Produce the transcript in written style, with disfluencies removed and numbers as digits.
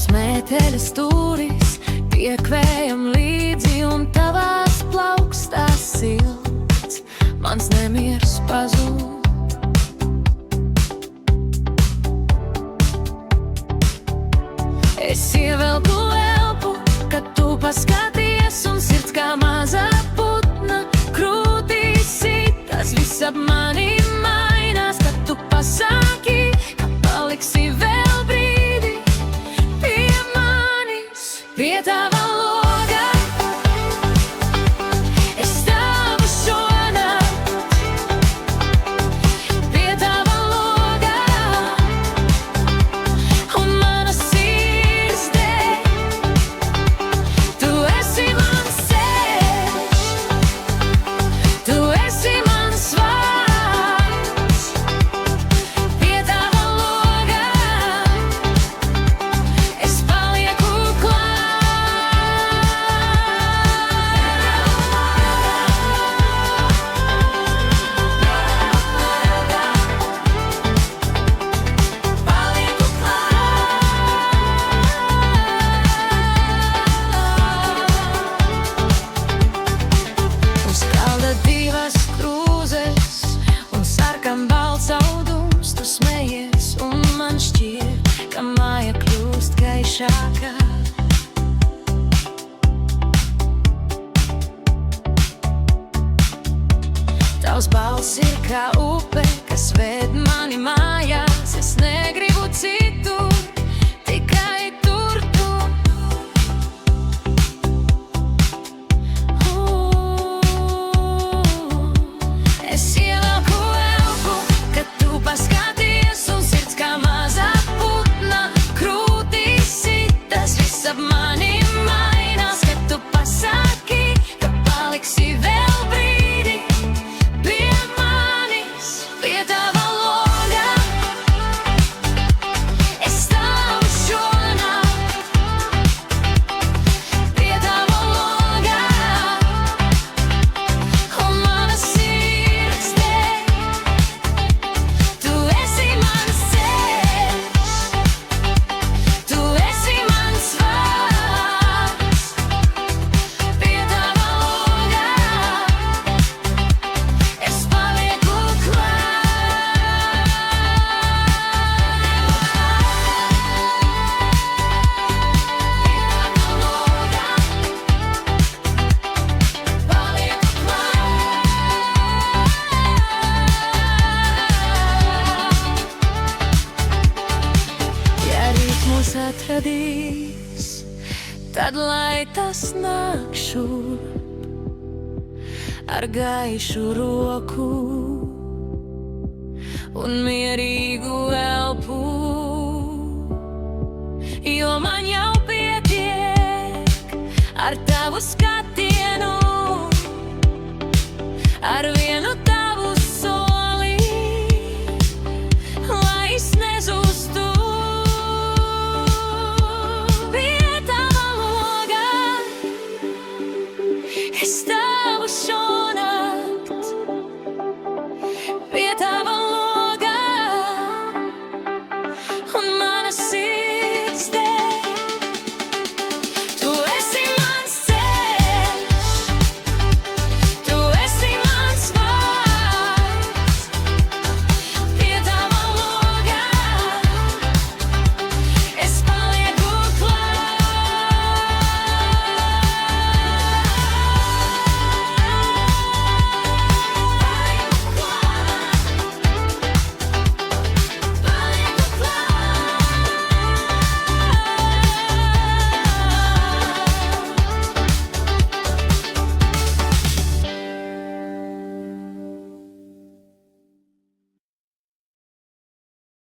Tavs mēteļas stūris tiek vējam līdzi, un tavās plaukstās silts mans nemiers pazūd. Es ievelku elpu, kad tu paskaties, un sirds kā maza putna krūtīs sitas. Viss ap mani mainās, kad tu pasaki, ka paliksi vēl brīdi pie manis, pie tava loga. Es stāvu šonakt pie tava loga, un mana sirds deg. Tu esi mans ceļš, tu esi mans vārds. Pie tava loga es palieku Uz kalda divas krūzes un sarkan balts audums. Tu smejies un man šķiet, ka māja kļūst gaišāka. Tavs balss ir kā upe, kas ved mani mājās. Es negribu citur, tikai tur tu. Es ievelku elpu, kad tu paskaties, un sirds kā maza putna krūtīs sitas. Viss ap mani mainās, kad tu pasaki, ka paliksi vēl brīdi pie manis, pie tava loga. Es stāvu šonakt pie tava loga, un mana sirds deg. Tu esi mans ceļš, tu esi mans vārds. Pie tava loga es palieku Ja rīt mūs atradīs, tad lai tas nāk šurp ar gaišu roku un mierīgu